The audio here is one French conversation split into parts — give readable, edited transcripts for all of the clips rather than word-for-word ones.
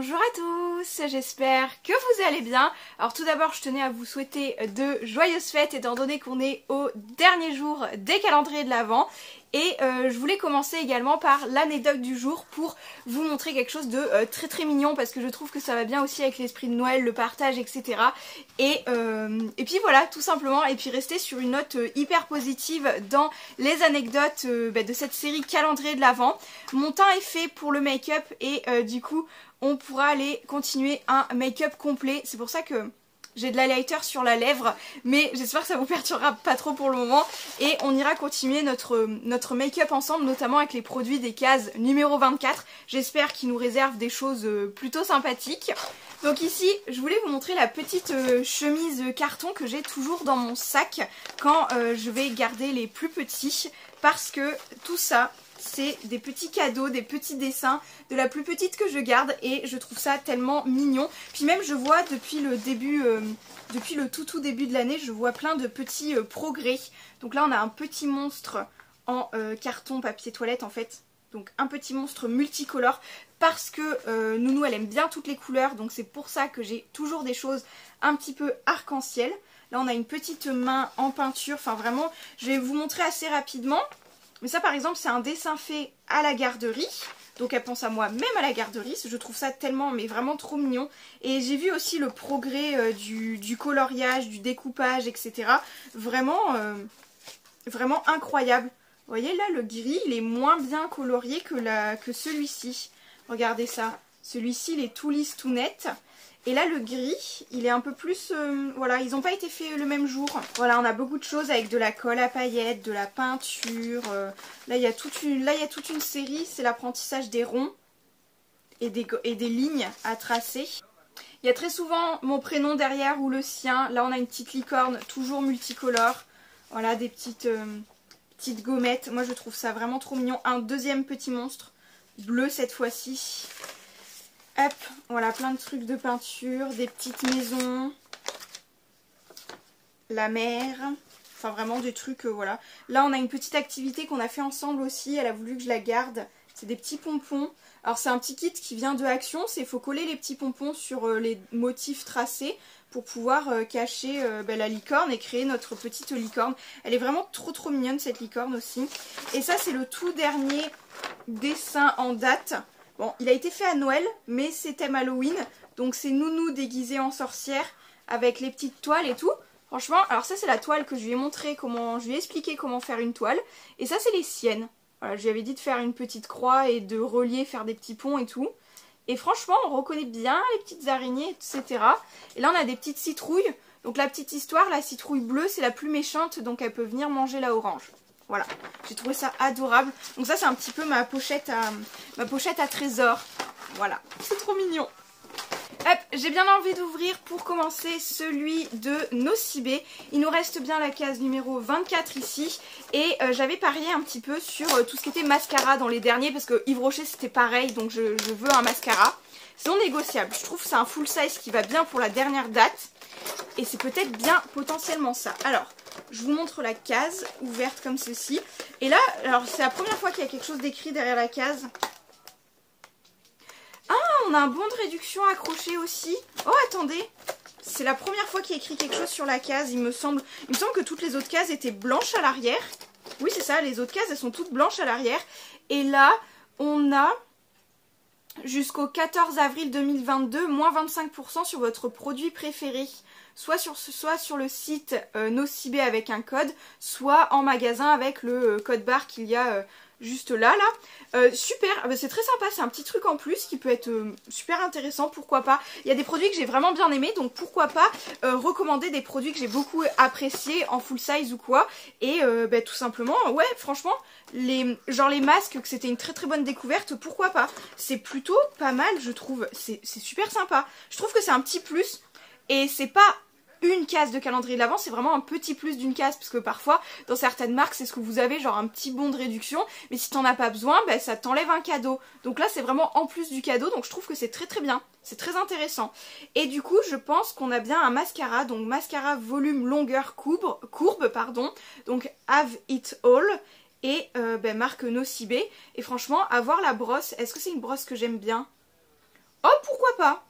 Bonjour à tous, j'espère que vous allez bien. Alors tout d'abord je tenais à vous souhaiter de joyeuses fêtes étant donné qu'on est au dernier jour des calendriers de l'Avent. Et je voulais commencer également par l'anecdote du jour pour vous montrer quelque chose de très mignon parce que je trouve que ça va bien aussi avec l'esprit de Noël, le partage, etc. Et puis voilà, tout simplement, et puis rester sur une note hyper positive dans les anecdotes de cette série calendrier de l'Avent. Mon teint est fait pour le make-up et du coup on pourra aller continuer un make-up complet. C'est pour ça que j'ai de l'highlighter sur la lèvre, mais j'espère que ça vous perturbera pas trop pour le moment. Et on ira continuer notre make-up ensemble, notamment avec les produits des cases numéro 24. J'espère qu'ils nous réservent des choses plutôt sympathiques. Donc ici, je voulais vous montrer la petite chemise carton que j'ai toujours dans mon sac quand je vais garder les plus petits. Parce que tout ça, c'est des petits cadeaux, des petits dessins de la plus petite que je garde et je trouve ça tellement mignon. Puis même je vois depuis le début, depuis le tout début de l'année, je vois plein de petits progrès. Donc là on a un petit monstre en carton papier toilette en fait. Donc un petit monstre multicolore parce que Nounou elle aime bien toutes les couleurs. Donc c'est pour ça que j'ai toujours des choses un petit peu arc-en-ciel. Là on a une petite main en peinture, enfin vraiment je vais vous montrer assez rapidement. Mais ça par exemple c'est un dessin fait à la garderie. Donc elle pense à moi même à la garderie. Je trouve ça tellement mais vraiment trop mignon. Et j'ai vu aussi le progrès du coloriage, du découpage, etc. Vraiment, vraiment incroyable. Vous voyez là le gris il est moins bien colorié que celui-ci. Regardez ça. Celui-ci il est tout lisse, tout net. Et là le gris, il est un peu plus... voilà, ils n'ont pas été faits le même jour. Voilà, on a beaucoup de choses avec de la colle à paillettes, de la peinture. Là, il y a toute une série, c'est l'apprentissage des ronds et des lignes à tracer. Il y a très souvent mon prénom derrière ou le sien. Là, on a une petite licorne, toujours multicolore. Voilà, des petites gommettes. Moi, je trouve ça vraiment trop mignon. Un deuxième petit monstre, bleu cette fois-ci. Hop, voilà, plein de trucs de peinture, des petites maisons, la mer, enfin vraiment des trucs, voilà. Là, on a une petite activité qu'on a fait ensemble aussi, elle a voulu que je la garde. C'est des petits pompons. Alors, c'est un petit kit qui vient de Action, c'est il faut coller les petits pompons sur les motifs tracés pour pouvoir cacher la licorne et créer notre petite licorne. Elle est vraiment trop mignonne cette licorne aussi. Et ça, c'est le tout dernier dessin en date. Bon, il a été fait à Noël, mais c'est thème Halloween. Donc c'est Nounou déguisée en sorcière avec les petites toiles et tout. Franchement, alors ça c'est la toile que je lui ai montré comment, je lui ai expliqué comment faire une toile. Et ça c'est les siennes. Voilà, je lui avais dit de faire une petite croix et de relier, faire des petits ponts et tout. Et franchement, on reconnaît bien les petites araignées, etc. Et là on a des petites citrouilles. Donc la petite histoire, la citrouille bleue c'est la plus méchante, donc elle peut venir manger la orange. Voilà, j'ai trouvé ça adorable. Donc ça c'est un petit peu ma pochette à trésor. Voilà, c'est trop mignon. Hop, j'ai bien envie d'ouvrir pour commencer celui de Nocibé. Il nous reste bien la case numéro 24 ici. Et j'avais parié un petit peu sur tout ce qui était mascara dans les derniers. Parce que Yves Rocher c'était pareil, donc je veux un mascara. C'est non négociable, je trouve que c'est un full size qui va bien pour la dernière date. Et c'est peut-être bien potentiellement ça. Alors, je vous montre la case ouverte comme ceci. Et là, alors c'est la première fois qu'il y a quelque chose d'écrit derrière la case. Ah, on a un bon de réduction accroché aussi. Oh, attendez. C'est la première fois qu'il y a écrit quelque chose sur la case, il me semble. Il me semble que toutes les autres cases étaient blanches à l'arrière. Oui, c'est ça, les autres cases, elles sont toutes blanches à l'arrière. Et là, on a... jusqu'au 14 avril 2022, moins 25% sur votre produit préféré. Soit sur le site Nocibé avec un code, soit en magasin avec le code barre qu'il y a juste là. Super, c'est très sympa, c'est un petit truc en plus qui peut être super intéressant, pourquoi pas. Il y a des produits que j'ai vraiment bien aimés, donc pourquoi pas recommander des produits que j'ai beaucoup appréciés en full size ou quoi. Et tout simplement, ouais, franchement, genre les masques, que c'était une très bonne découverte, pourquoi pas. C'est plutôt pas mal, je trouve, c'est super sympa. Je trouve que c'est un petit plus, et c'est pas une case de calendrier de l'Avent, c'est vraiment un petit plus d'une case, parce que parfois dans certaines marques c'est ce que vous avez, genre un petit bon de réduction, mais si t'en as pas besoin, ça t'enlève un cadeau. Donc là c'est vraiment en plus du cadeau, donc je trouve que c'est très bien, c'est très intéressant. Et du coup je pense qu'on a bien un mascara, donc mascara volume longueur courbe pardon, donc Have It All, et marque Nocibé. Et franchement, avoir la brosse, est-ce que c'est une brosse que j'aime bien? Oh, pourquoi pas?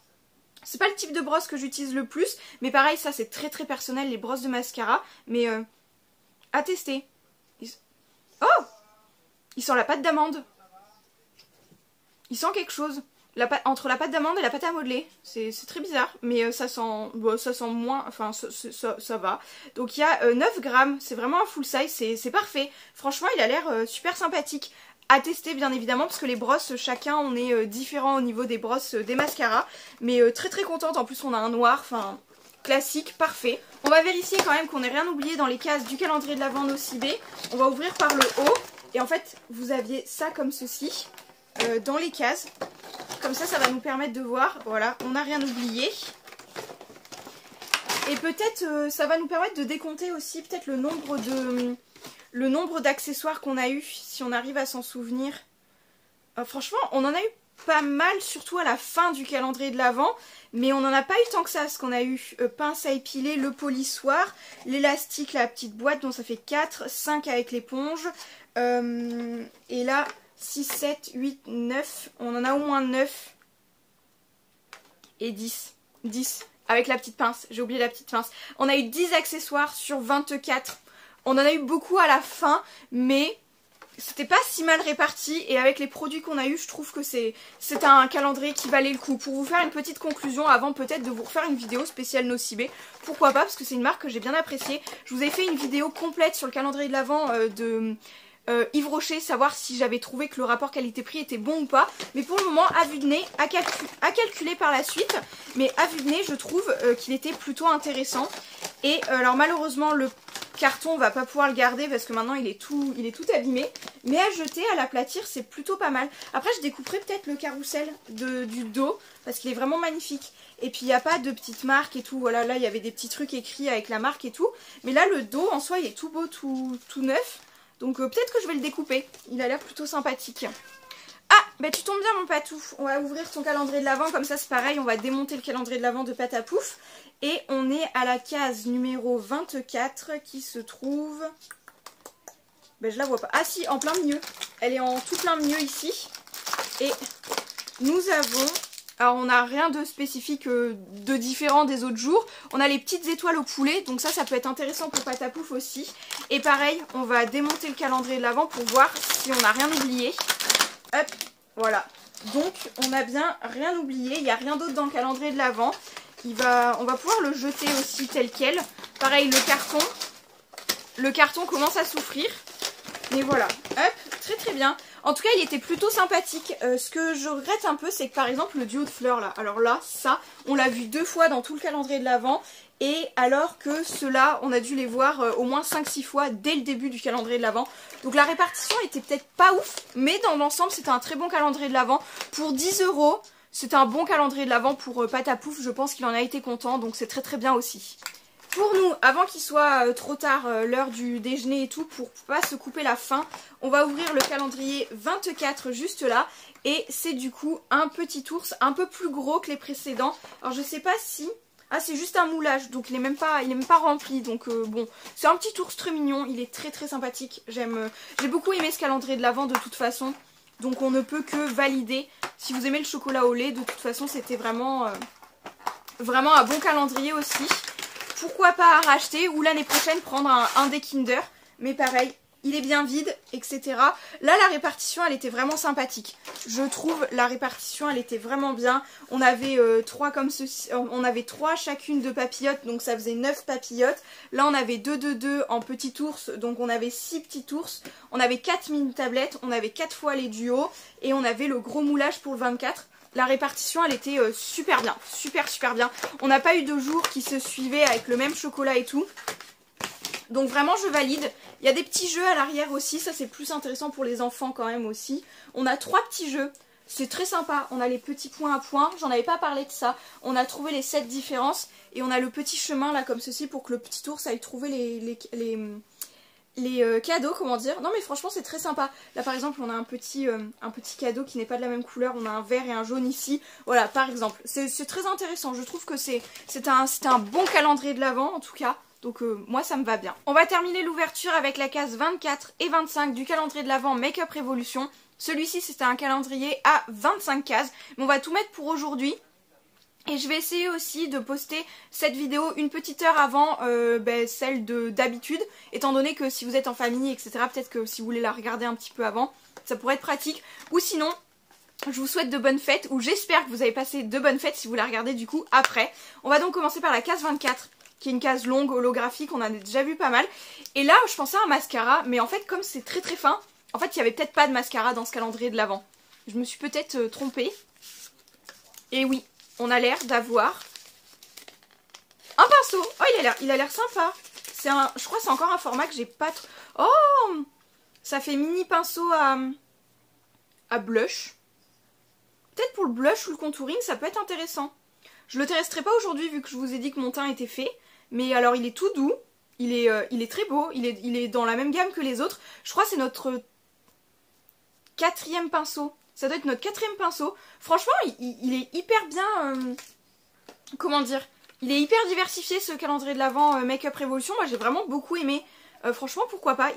C'est pas le type de brosse que j'utilise le plus, mais pareil, ça c'est très très personnel, les brosses de mascara, mais à tester. Oh! Il sent la pâte d'amande. Il sent quelque chose. Entre la pâte d'amande et la pâte à modeler. C'est très bizarre, mais ça sent moins, enfin ça va. Donc il y a 9 grammes, c'est vraiment un full size, c'est parfait. Franchement, il a l'air super sympathique. À tester bien évidemment, parce que les brosses, chacun on est différent au niveau des brosses des mascaras. Mais très très contente, en plus on a un noir, enfin classique, parfait. On va vérifier quand même qu'on n'ait rien oublié dans les cases du calendrier de l'Avent Nocibé. On va ouvrir par le haut, et en fait vous aviez ça comme ceci, dans les cases. Comme ça, ça va nous permettre de voir, voilà, on n'a rien oublié. Et peut-être, ça va nous permettre de décompter aussi peut-être le nombre d'accessoires qu'on a eu, si on arrive à s'en souvenir. Franchement, on en a eu pas mal, surtout à la fin du calendrier de l'Avent, mais on n'en a pas eu tant que ça, parce qu'on a eu pince à épiler, le polissoir, l'élastique, la petite boîte, dont ça fait 4, 5 avec l'éponge, et là... 6, 7, 8, 9, on en a au moins 9 et 10 avec la petite pince, j'ai oublié la petite pince. On a eu 10 accessoires sur 24, on en a eu beaucoup à la fin, mais c'était pas si mal réparti, et avec les produits qu'on a eu, je trouve que c'est un calendrier qui valait le coup. Pour vous faire une petite conclusion, avant peut-être de vous refaire une vidéo spéciale Nocibé, pourquoi pas, parce que c'est une marque que j'ai bien appréciée. Je vous ai fait une vidéo complète sur le calendrier de l'Avent de... Yves Rocher, savoir si j'avais trouvé que le rapport qualité-prix était bon ou pas, mais pour le moment, à vue de nez, à calculer par la suite, mais à vue de nez, je trouve qu'il était plutôt intéressant. Et alors malheureusement, le carton, on va pas pouvoir le garder parce que maintenant il est tout abîmé, mais à jeter, à l'aplatir, c'est plutôt pas mal. Après, je découperai peut-être le carrousel du dos, parce qu'il est vraiment magnifique. Et puis il n'y a pas de petites marques et tout, voilà, là il y avait des petits trucs écrits avec la marque et tout, mais là le dos en soi il est tout beau, tout neuf. Donc peut-être que je vais le découper, il a l'air plutôt sympathique. Ah, bah tu tombes bien mon patou, on va ouvrir ton calendrier de l'Avent, comme ça c'est pareil, on va démonter le calendrier de l'Avent de Patapouf. Et on est à la case numéro 24 qui se trouve... Ben je la vois pas. Ah si, en plein milieu, elle est en tout plein milieu ici. Et nous avons... Alors on n'a rien de spécifique, de différent des autres jours. On a les petites étoiles au poulet, donc ça peut être intéressant pour Patapouf aussi. Et pareil, on va démonter le calendrier de l'Avent pour voir si on n'a rien oublié. Hop, voilà. Donc on n'a bien rien oublié, il n'y a rien d'autre dans le calendrier de l'Avent. On va pouvoir le jeter aussi tel quel. Pareil, le carton commence à souffrir. Mais voilà, hop, très très bien. En tout cas, il était plutôt sympathique. Ce que je regrette un peu, c'est que par exemple le duo de fleurs là, alors là, ça, on l'a vu 2 fois dans tout le calendrier de l'Avent. Et alors que ceux-là, on a dû les voir au moins 5-6 fois dès le début du calendrier de l'Avent. Donc la répartition était peut-être pas ouf, mais dans l'ensemble, c'était un très bon calendrier de l'Avent. Pour 10 €, c'était un bon calendrier de l'Avent pour Patapouf. Je pense qu'il en a été content, donc c'est très très bien aussi. Pour nous, avant qu'il soit trop tard, l'heure du déjeuner et tout, pour pas se couper la faim, on va ouvrir le calendrier 24 juste là. Et c'est du coup un petit ours un peu plus gros que les précédents. Alors je sais pas si... Ah, c'est juste un moulage, donc il est même pas rempli. Donc bon, c'est un petit ours très mignon, il est très très sympathique. J'ai beaucoup aimé ce calendrier de l'Avent de toute façon. Donc on ne peut que valider. Si vous aimez le chocolat au lait, de toute façon c'était vraiment un bon calendrier aussi. Pourquoi pas racheter ou l'année prochaine prendre un des Kinder. Mais pareil, il est bien vide, etc. Là, la répartition, elle était vraiment sympathique. Je trouve la répartition, elle était vraiment bien. On avait 3 comme ceci. On avait 3 chacune de papillotes, donc ça faisait 9 papillotes. Là, on avait 2 en petit ours, donc on avait 6 petits ours. On avait 4 mini tablettes, on avait 4 fois les duos. Et on avait le gros moulage pour le 24. La répartition, elle était super bien, super bien. On n'a pas eu de jour qui se suivaient avec le même chocolat et tout. Donc vraiment, je valide. Il y a des petits jeux à l'arrière aussi, ça c'est plus intéressant pour les enfants quand même aussi. On a 3 petits jeux, c'est très sympa. On a les petits points à points, j'en avais pas parlé de ça. On a trouvé les 7 différences et on a le petit chemin là comme ceci pour que le petit ours aille trouver les cadeaux, comment dire. Non mais franchement c'est très sympa. Là par exemple on a un petit cadeau qui n'est pas de la même couleur. On a un vert et un jaune ici. Voilà par exemple. C'est très intéressant. Je trouve que c'est un bon calendrier de l'Avent en tout cas. Donc moi ça me va bien. On va terminer l'ouverture avec la case 24 et 25 du calendrier de l'Avent Make Up Révolution. Celui-ci c'était un calendrier à 25 cases, mais on va tout mettre pour aujourd'hui. Et je vais essayer aussi de poster cette vidéo une petite heure avant celle d'habitude, étant donné que si vous êtes en famille, etc., peut-être que si vous voulez la regarder un petit peu avant, ça pourrait être pratique. Ou sinon, je vous souhaite de bonnes fêtes, ou j'espère que vous avez passé de bonnes fêtes si vous la regardez du coup après. On va donc commencer par la case 24, qui est une case longue, holographique, on en a déjà vu pas mal. Et là, je pensais à un mascara, mais en fait, comme c'est très très fin, en fait, il n'y avait peut-être pas de mascara dans ce calendrier de l'Avent. Je me suis peut-être trompée. Et oui, on a l'air d'avoir un pinceau. Oh, il a l'air sympa. Je crois que c'est encore un format que j'ai pas trop... Oh, ça fait mini pinceau à blush. Peut-être pour le blush ou le contouring, ça peut être intéressant. Je le testerai pas aujourd'hui vu que je vous ai dit que mon teint était fait. Mais alors, il est tout doux. Il est très beau. Il est dans la même gamme que les autres. Je crois que c'est notre 4e pinceau. Ça doit être notre 4e pinceau. Franchement, il est hyper bien... comment dire? Il est hyper diversifié ce calendrier de l'Avent Make Up Révolution. Moi, j'ai vraiment beaucoup aimé. Franchement, pourquoi pas?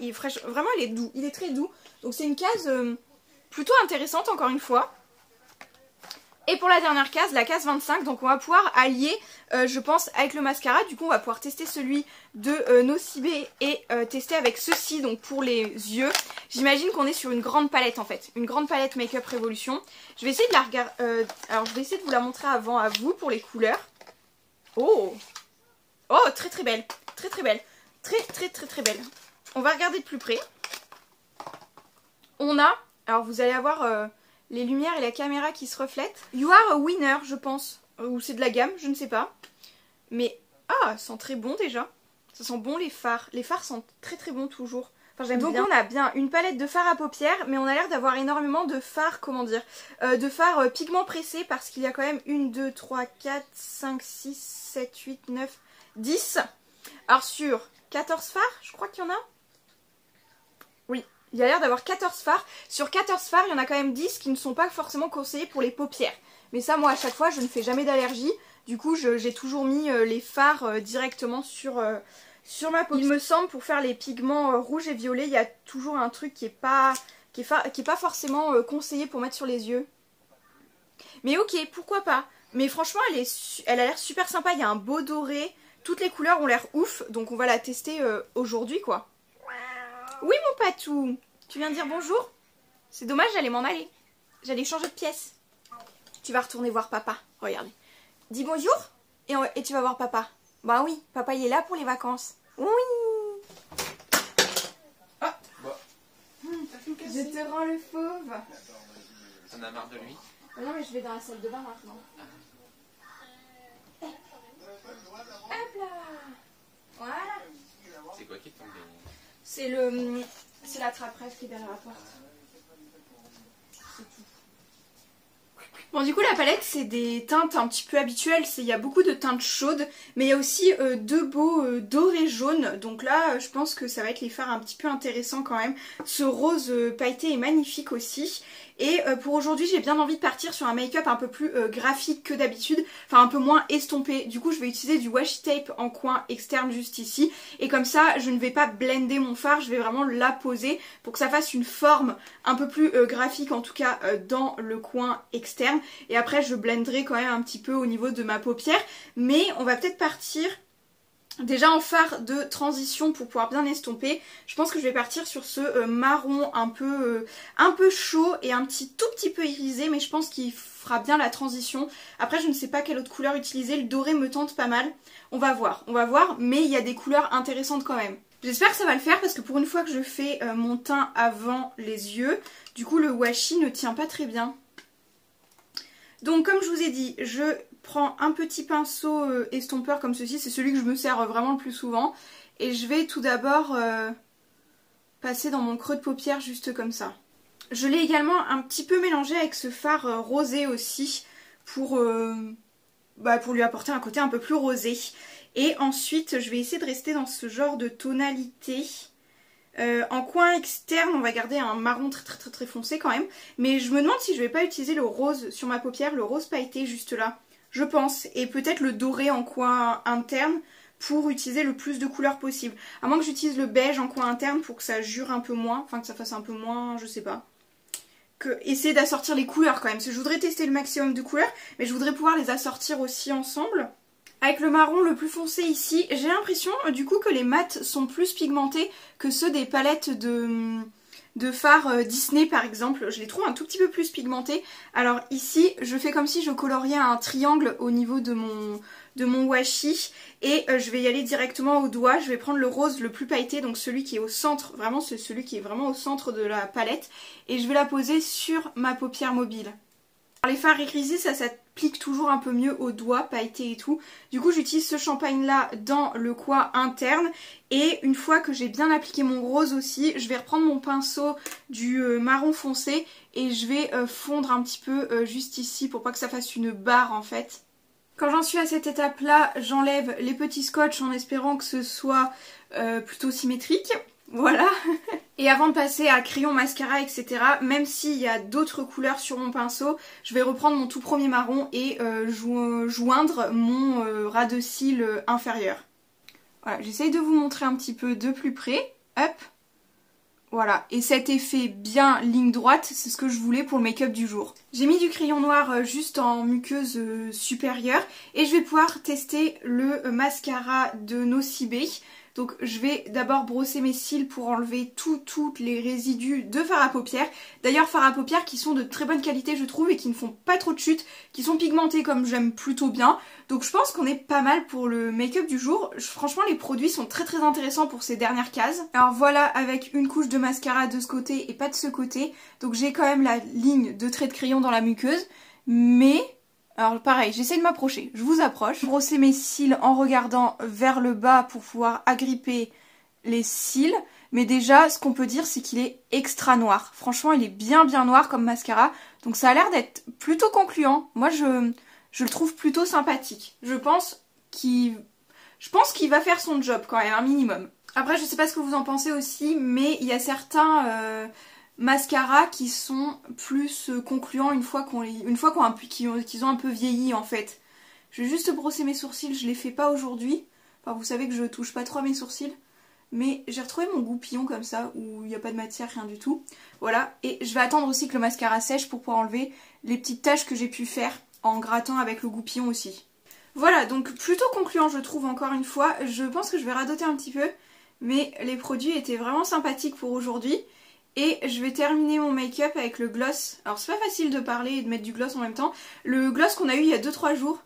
Vraiment, il est doux. Il est très doux. Donc, c'est une case plutôt intéressante, encore une fois. Et pour la dernière case, la case 25, donc on va pouvoir allier, je pense, avec le mascara. Du coup, on va pouvoir tester celui de Nocibé et tester avec ceci, donc pour les yeux. J'imagine qu'on est sur une grande palette en fait, une grande palette Make Up Révolution. Je vais essayer de la regarder, alors je vais essayer de vous la montrer avant à vous pour les couleurs. Oh, oh, très très belle, très très belle, très belle. On va regarder de plus près. On a, alors vous allez avoir... les lumières et la caméra qui se reflètent. You are a winner, je pense. Ou c'est de la gamme, je ne sais pas. Mais, ah, ça sent très bon déjà. Ça sent bon les fards. Les fards sentent très très bon toujours. Enfin, j'aime bien. Donc on a bien une palette de fards à paupières, mais on a l'air d'avoir énormément de fards, comment dire, de fards pigments pressés, parce qu'il y a quand même 1, 2, 3, 4, 5, 6, 7, 8, 9, 10. Alors sur 14 fards, je crois qu'il y en a. Oui. Il y a l'air d'avoir 14 fards. Sur 14 fards, il y en a quand même 10 qui ne sont pas forcément conseillés pour les paupières. Mais ça, moi, à chaque fois, je ne fais jamais d'allergie. Du coup, j'ai toujours mis les fards directement sur ma paupière. Il me semble, pour faire les pigments rouges et violets, il y a toujours un truc qui est pas forcément conseillé pour mettre sur les yeux. Mais ok, pourquoi pas. Mais franchement, elle a l'air super sympa. Il y a un beau doré. Toutes les couleurs ont l'air ouf. Donc, on va la tester aujourd'hui, quoi. Oui mon patou, tu viens dire bonjour? C'est dommage, j'allais m'en aller. J'allais changer de pièce. Tu vas retourner voir papa, regardez. Dis bonjour et tu vas voir papa. Bah oui, papa il est là pour les vacances. Oui. Ah bah. Je te rends le fauve. T'en as marre de lui? Non mais je vais dans la salle de bain maintenant. Hop là. Voilà. C'est quoi qui est tombé? C'est la trappe-rêve qui est derrière la porte. C'est tout. Bon du coup la palette c'est des teintes un petit peu habituelles, il y a beaucoup de teintes chaudes, mais il y a aussi deux beaux dorés jaunes, donc là je pense que ça va être les fards un petit peu intéressants quand même. Ce rose pailleté est magnifique aussi. Et pour aujourd'hui j'ai bien envie de partir sur un make-up un peu plus graphique que d'habitude, enfin un peu moins estompé. Du coup je vais utiliser du washi tape en coin externe juste ici. Et comme ça je ne vais pas blender mon fard, je vais vraiment la poser pour que ça fasse une forme un peu plus graphique, en tout cas dans le coin externe. Et après je blenderai quand même un petit peu au niveau de ma paupière. Mais on va peut-être partir... déjà en fard de transition pour pouvoir bien estomper, je pense que je vais partir sur ce marron un peu chaud et un tout petit peu irisé, mais je pense qu'il fera bien la transition. Après je ne sais pas quelle autre couleur utiliser, le doré me tente pas mal. On va voir, mais il y a des couleurs intéressantes quand même. J'espère que ça va le faire parce que pour une fois que je fais mon teint avant les yeux, du coup le washi ne tient pas très bien. Donc comme je vous ai dit, je prends un petit pinceau estompeur comme ceci, c'est celui que je me sers vraiment le plus souvent. Et je vais tout d'abord passer dans mon creux de paupière juste comme ça. Je l'ai également un petit peu mélangé avec ce fard rosé aussi pour lui apporter un côté un peu plus rosé. Et ensuite je vais essayer de rester dans ce genre de tonalité. En coin externe, on va garder un marron très foncé quand même. Mais je me demande si je vais pas utiliser le rose sur ma paupière, le rose pailleté juste là. Je pense. Et peut-être le doré en coin interne pour utiliser le plus de couleurs possible. À moins que j'utilise le beige en coin interne pour que ça jure un peu moins. Enfin que ça fasse un peu moins, je sais pas. essayer d'assortir les couleurs quand même. Parce que je voudrais tester le maximum de couleurs, mais je voudrais pouvoir les assortir aussi ensemble. Avec le marron le plus foncé ici, j'ai l'impression du coup que les mats sont plus pigmentés que ceux des palettes de fard Disney par exemple. Je les trouve un tout petit peu plus pigmentés. Alors ici, je fais comme si je coloriais un triangle au niveau de mon washi. Et je vais y aller directement au doigt. Je vais prendre le rose le plus pailleté, donc celui qui est au centre. Vraiment, c'est celui qui est vraiment au centre de la palette. Et je vais la poser sur ma paupière mobile. Alors, les fards grisés, ça s'applique toujours un peu mieux au doigt, pailleté et tout. Du coup, j'utilise ce champagne là dans le coin interne. Et une fois que j'ai bien appliqué mon rose aussi, je vais reprendre mon pinceau du marron foncé et je vais fondre un petit peu juste ici pour pas que ça fasse une barre en fait. Quand j'en suis à cette étape là, j'enlève les petits scotch en espérant que ce soit plutôt symétrique. Voilà. Et avant de passer à crayon, mascara, etc., même s'il y a d'autres couleurs sur mon pinceau, je vais reprendre mon tout premier marron et joindre mon ras de cils inférieur. Voilà, j'essaye de vous montrer un petit peu de plus près. Hop. Voilà, et cet effet bien ligne droite, c'est ce que je voulais pour le make-up du jour. J'ai mis du crayon noir juste en muqueuse supérieure et je vais pouvoir tester le mascara de Nocibé. Donc je vais d'abord brosser mes cils pour enlever tous les résidus de fard à paupières. D'ailleurs fard à paupières qui sont de très bonne qualité je trouve et qui ne font pas trop de chute, qui sont pigmentés comme j'aime plutôt bien. Donc je pense qu'on est pas mal pour le make-up du jour. Franchement les produits sont très intéressants pour ces dernières cases. Alors voilà, avec une couche de mascara de ce côté et pas de ce côté. Donc j'ai quand même la ligne de trait de crayon dans la muqueuse. Mais... alors pareil, j'essaie de m'approcher, je vous approche. Brosser mes cils en regardant vers le bas pour pouvoir agripper les cils. Mais déjà, ce qu'on peut dire, c'est qu'il est extra noir. Franchement, il est bien noir comme mascara. Donc ça a l'air d'être plutôt concluant. Moi, je le trouve plutôt sympathique. Je pense qu'il va faire son job quand même, un minimum. Après, je sais pas ce que vous en pensez aussi, mais il y a certains... mascaras qui sont plus concluants une fois qu'ils ont un peu vieilli en fait. Je vais juste brosser mes sourcils, je les fais pas aujourd'hui. Enfin vous savez que je touche pas trop à mes sourcils. Mais j'ai retrouvé mon goupillon comme ça où il n'y a pas de matière, rien du tout. Voilà, et je vais attendre aussi que le mascara sèche pour pouvoir enlever les petites taches que j'ai pu faire en grattant avec le goupillon aussi. Voilà, donc plutôt concluant je trouve encore une fois. Je pense que je vais radoter un petit peu, mais les produits étaient vraiment sympathiques pour aujourd'hui. Et je vais terminer mon make-up avec le gloss. Alors c'est pas facile de parler et de mettre du gloss en même temps. Le gloss qu'on a eu il y a 2-3 jours.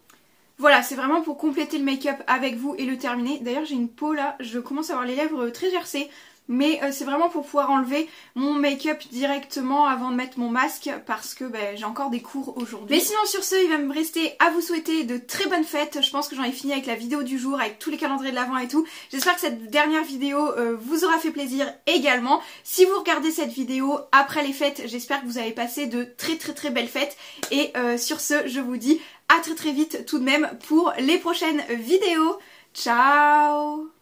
Voilà, c'est vraiment pour compléter le make-up avec vous et le terminer. D'ailleurs j'ai une peau là, je commence à avoir les lèvres très gercées. Mais c'est vraiment pour pouvoir enlever mon make-up directement avant de mettre mon masque parce que j'ai encore des cours aujourd'hui. Mais sinon sur ce, il va me rester à vous souhaiter de très bonnes fêtes. Je pense que j'en ai fini avec la vidéo du jour, avec tous les calendriers de l'Avent et tout. J'espère que cette dernière vidéo vous aura fait plaisir également. Si vous regardez cette vidéo après les fêtes, j'espère que vous avez passé de très belles fêtes. Et sur ce, je vous dis à très vite tout de même pour les prochaines vidéos. Ciao!